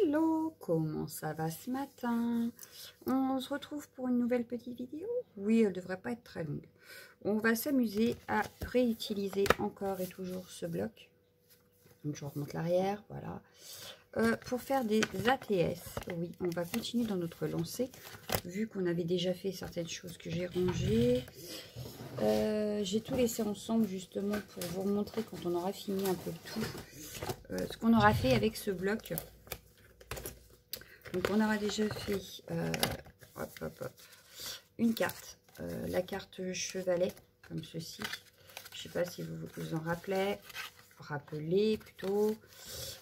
Hello, comment ça va ce matin? On se retrouve pour une nouvelle petite vidéo. Oui, elle devrait pas être très longue. On va s'amuser à réutiliser encore et toujours ce bloc. Donc je remonte l'arrière, voilà. Pour faire des ATS, oui, on va continuer dans notre lancée. Vu qu'on avait déjà fait certaines choses que j'ai rangées. J'ai tout laissé ensemble justement pour vous montrer quand on aura fini un peu tout. Ce qu'on aura fait avec ce bloc. Donc on aura déjà fait une carte, la carte chevalet, comme ceci. Je ne sais pas si vous vous en rappelez plutôt.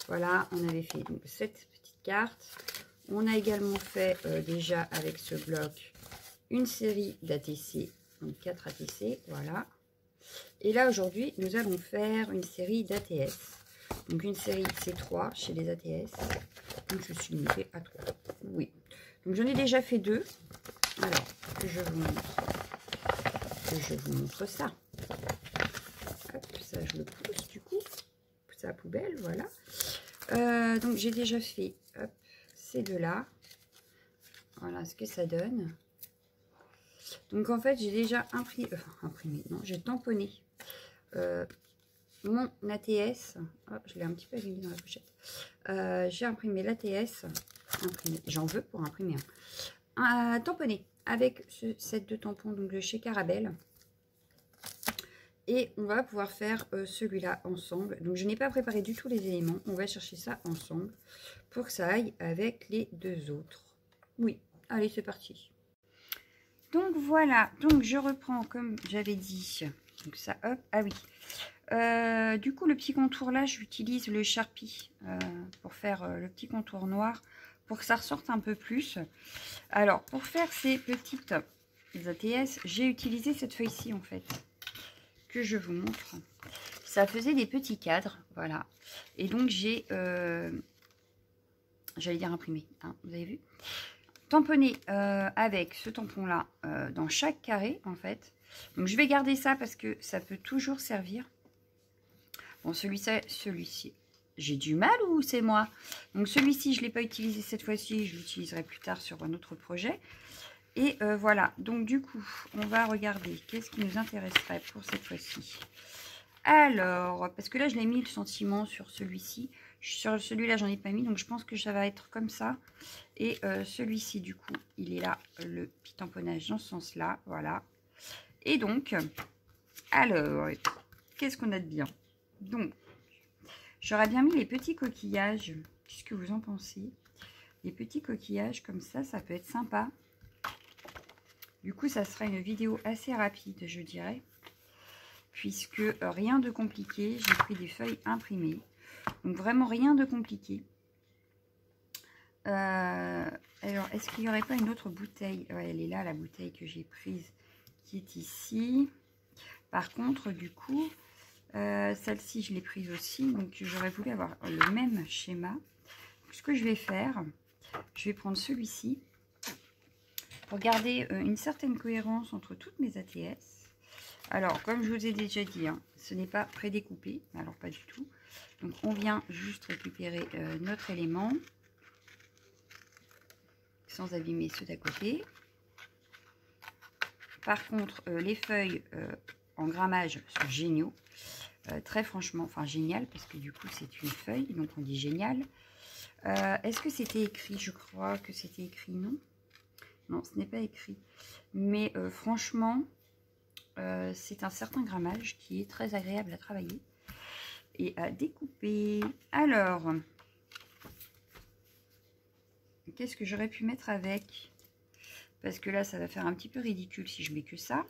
Voilà, on avait fait donc, cette petite carte. On a également fait déjà avec ce bloc une série d'ATC, donc 4 ATC, voilà. Et là aujourd'hui, nous allons faire une série d'ATS. Donc une série C3 chez les ATS. Donc je suis limitée à 3. Oui. Donc j'en ai déjà fait 2. Alors, que je vous montre ça. Hop, ça je le pousse du coup. Pousse à la poubelle, voilà. Donc j'ai déjà fait hop, ces deux-là. Voilà ce que ça donne. Donc en fait j'ai déjà imprimé, non, j'ai tamponné mon ATS. Oh, je l'ai un petit peu abîmé dans la pochette. J'ai imprimé l'ATS. J'en veux pour imprimer un tamponné avec ce set de tampons donc de chez Carabel. Et on va pouvoir faire celui-là ensemble. Donc je n'ai pas préparé du tout les éléments. On va chercher ça ensemble pour que ça aille avec les deux autres. Oui, allez c'est parti. Donc voilà, donc je reprends comme j'avais dit. Donc ça, hop, ah oui. Du coup, le petit contour là, j'utilise le Sharpie pour faire le petit contour noir pour que ça ressorte un peu plus. Alors, pour faire ces petites ATS, j'ai utilisé cette feuille-ci en fait, que je vous montre. Ça faisait des petits cadres, voilà. Et donc, j'ai, j'allais dire imprimé, hein, vous avez vu, tamponné avec ce tampon-là dans chaque carré en fait. Donc, je vais garder ça parce que ça peut toujours servir. Bon, celui-ci, j'ai du mal ou c'est moi? Donc celui-ci, je ne l'ai pas utilisé cette fois-ci, je l'utiliserai plus tard sur un autre projet. Et voilà, donc du coup, on va regarder qu'est-ce qui nous intéresserait pour cette fois-ci. Alors, parce que là, je l'ai mis le sentiment sur celui-ci. Sur celui-là, j'en ai pas mis, donc je pense que ça va être comme ça. Et celui-ci, du coup, il est là, le petit tamponnage dans ce sens-là, voilà. Et donc, alors, qu'est-ce qu'on a de bien? Donc, j'aurais bien mis les petits coquillages. Qu'est-ce que vous en pensez? Les petits coquillages comme ça peut être sympa. Du coup, ça sera une vidéo assez rapide, je dirais. Puisque rien de compliqué. J'ai pris des feuilles imprimées. Donc, vraiment rien de compliqué. Alors, est-ce qu'il n'y aurait pas une autre bouteille? Ouais, elle est là, la bouteille que j'ai prise, qui est ici. Par contre, du coup... celle-ci je l'ai prise aussi, donc j'aurais voulu avoir le même schéma. Donc, ce que je vais faire, je vais prendre celui-ci pour garder une certaine cohérence entre toutes mes ATS. Alors comme je vous ai déjà dit, hein, ce n'est pas prédécoupé, alors pas du tout. Donc on vient juste récupérer notre élément sans abîmer ceux d'à côté. Par contre les feuilles en grammage sont géniaux. Très franchement, enfin génial, parce que du coup c'est une feuille, donc on dit génial. Est-ce que c'était écrit? Je crois que c'était écrit, non? Non, ce n'est pas écrit. Mais franchement, c'est un certain grammage qui est très agréable à travailler et à découper. Alors, qu'est-ce que j'aurais pu mettre avec? Parce que là, ça va faire un petit peu ridicule si je mets que ça.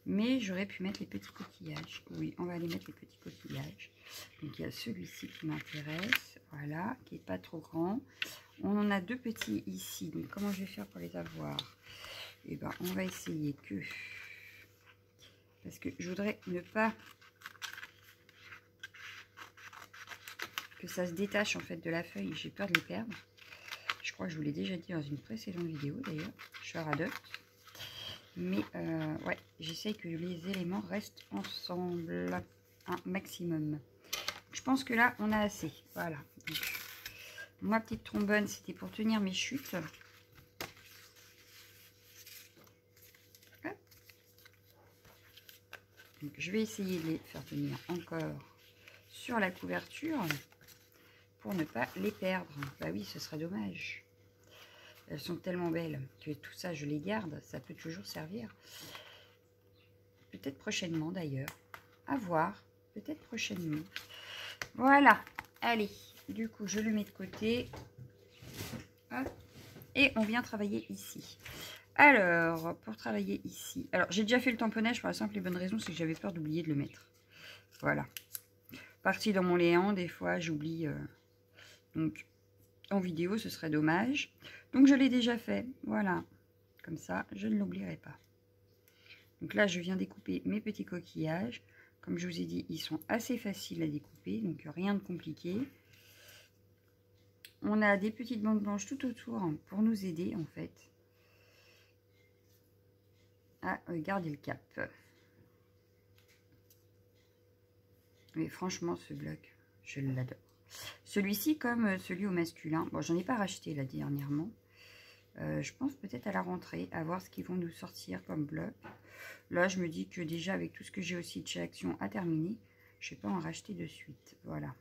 Mais j'aurais pu mettre les petits coquillages. Oui, on va aller mettre les petits coquillages. Donc il y a celui-ci qui m'intéresse. Voilà, qui n'est pas trop grand. On en a deux petits ici. Donc comment je vais faire pour les avoir? Eh bien, on va essayer que... Parce que je voudrais ne pas... que ça se détache en fait de la feuille. J'ai peur de les perdre. Je crois que je vous l'ai déjà dit dans une précédente vidéo d'ailleurs. Je suis radote. Mais ouais, j'essaye que les éléments restent ensemble un maximum. Je pense que là, on a assez. Voilà. Ma petite trombone, c'était pour tenir mes chutes. Donc, je vais essayer de les faire tenir encore sur la couverture pour ne pas les perdre. Bah oui, ce serait dommage. Elles sont tellement belles que tout ça, je les garde. Ça peut toujours servir. Peut-être prochainement d'ailleurs. À voir. Peut-être prochainement. Voilà. Allez. Du coup, je le mets de côté. Hop. Et on vient travailler ici. Alors, pour travailler ici. Alors, j'ai déjà fait le tamponnage pour la simple et bonne raison, c'est que j'avais peur d'oublier de le mettre. Voilà. Parti dans mon léant, des fois, j'oublie. Donc, en vidéo, ce serait dommage. Donc, je l'ai déjà fait. Voilà. Comme ça, je ne l'oublierai pas. Donc là, je viens découper mes petits coquillages. Comme je vous ai dit, ils sont assez faciles à découper, donc rien de compliqué. On a des petites bandes blanches tout autour pour nous aider, en fait, à garder le cap. Mais franchement, ce bloc, je l'adore. Celui-ci, comme celui au masculin, bon, j'en ai pas racheté là dernièrement. Je pense peut-être à la rentrée, à voir ce qu'ils vont nous sortir comme bloc. Là, je me dis que déjà, avec tout ce que j'ai aussi de chez Action à terminer, je ne vais pas en racheter de suite. Voilà.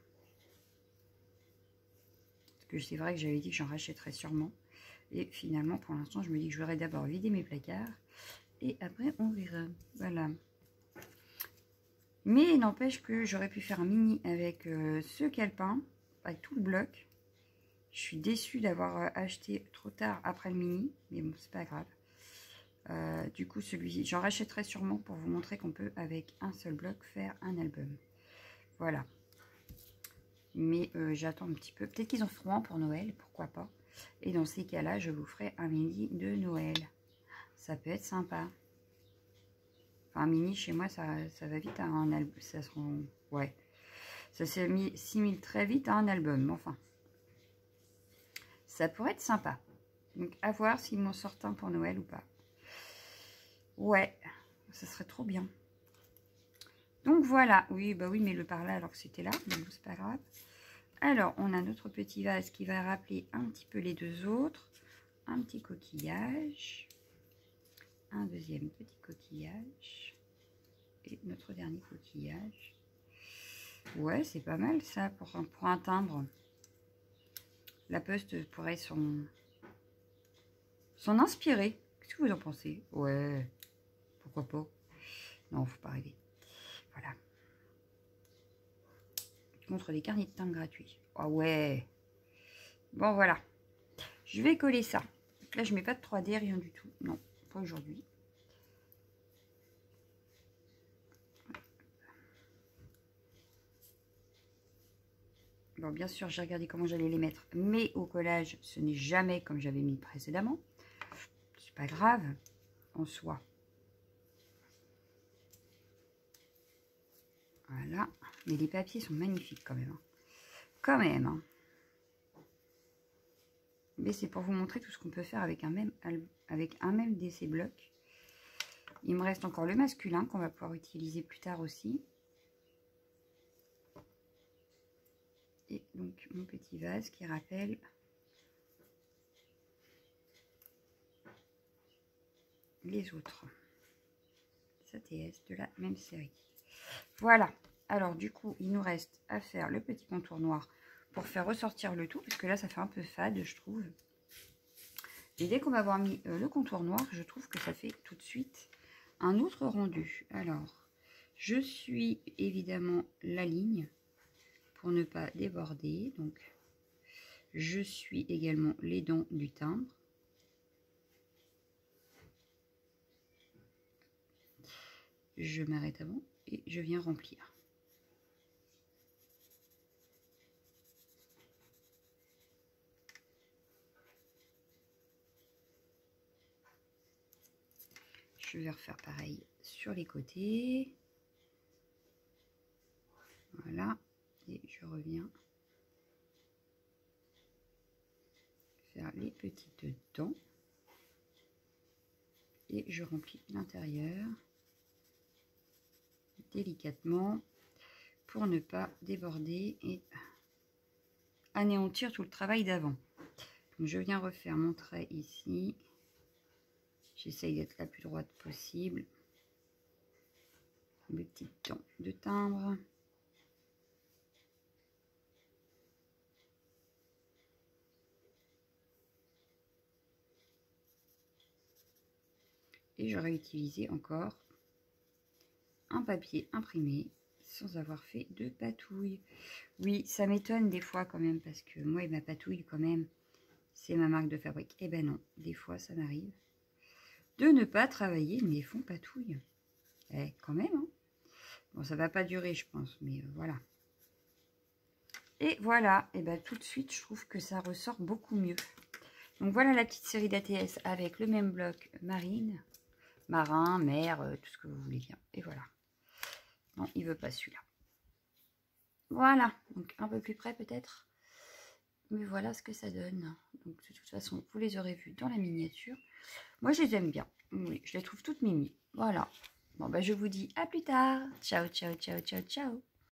Parce que c'est vrai que j'avais dit que j'en rachèterais sûrement. Et finalement, pour l'instant, je me dis que je voudrais d'abord vider mes placards. Et après, on verra. Voilà. Mais n'empêche que j'aurais pu faire un mini avec ce calepin, avec tout le bloc. Je suis déçue d'avoir acheté trop tard après le mini. Mais bon, c'est pas grave. Du coup, celui-ci, j'en rachèterai sûrement pour vous montrer qu'on peut, avec un seul bloc, faire un album. Voilà. Mais j'attends un petit peu. Peut-être qu'ils en feront un pour Noël, pourquoi pas. Et dans ces cas-là, je vous ferai un mini de Noël. Ça peut être sympa. Enfin, un mini, chez moi, ça va vite à un album. Ça se rend... Ouais. Ça s'assimile très vite à un album. Enfin. Ça pourrait être sympa. Donc, à voir s'ils m'en sortent un pour Noël ou pas. Ouais, ça serait trop bien. Donc voilà, oui, bah oui, mais le par là alors que c'était là, donc c'est pas grave. Alors, on a notre petit vase qui va rappeler un petit peu les deux autres. Un petit coquillage. Un deuxième petit coquillage. Et notre dernier coquillage. Ouais, c'est pas mal ça pour un timbre. La Poste pourrait s'en inspirer. Qu'est-ce que vous en pensez? Ouais. Pourquoi pas? Non, faut pas rêver. Voilà. Contre des carnets de timbre gratuits. Ah ouais. Bon, voilà. Je vais coller ça. Donc là, je mets pas de 3D, rien du tout. Non, pas aujourd'hui. Bon, bien sûr, j'ai regardé comment j'allais les mettre. Mais au collage, ce n'est jamais comme j'avais mis précédemment. C'est pas grave, en soi. Voilà. Mais les papiers sont magnifiques quand même. Quand même. Hein. Mais c'est pour vous montrer tout ce qu'on peut faire avec un même de ces blocs. Il me reste encore le masculin qu'on va pouvoir utiliser plus tard aussi. Et donc mon petit vase qui rappelle les autres ATS de la même série. Voilà. Alors du coup, il nous reste à faire le petit contour noir pour faire ressortir le tout, parce que là, ça fait un peu fade, je trouve. Et dès qu'on va avoir mis le contour noir, je trouve que ça fait tout de suite un autre rendu. Alors, je suis évidemment la ligne pour ne pas déborder. Donc, je suis également les dents du timbre. Je m'arrête avant et je viens remplir. Je vais refaire pareil sur les côtés. Voilà. Et je reviens faire les petites dents. Et je remplis l'intérieur délicatement pour ne pas déborder et anéantir tout le travail d'avant. Donc je viens refaire mon trait ici. J'essaye d'être la plus droite possible. Mes petits temps de timbre. Et j'aurais utilisé encore un papier imprimé sans avoir fait de patouille. Oui, ça m'étonne des fois quand même, parce que moi et ma patouille quand même, c'est ma marque de fabrique. Eh ben non, des fois ça m'arrive de ne pas travailler mes fonds patouille. Eh, quand même, hein. Bon, ça va pas durer, je pense, mais voilà. Et voilà, et ben tout de suite, je trouve que ça ressort beaucoup mieux. Donc voilà la petite série d'ATS avec le même bloc marine, marin, mer, tout ce que vous voulez bien. Et voilà. Non, il veut pas celui-là. Voilà, donc un peu plus près peut-être. Mais voilà ce que ça donne. Donc de toute façon, vous les aurez vus dans la miniature. Moi, je les aime bien. Oui, je les trouve toutes mimi. Voilà. Bon, ben je vous dis à plus tard. Ciao, ciao, ciao, ciao, ciao.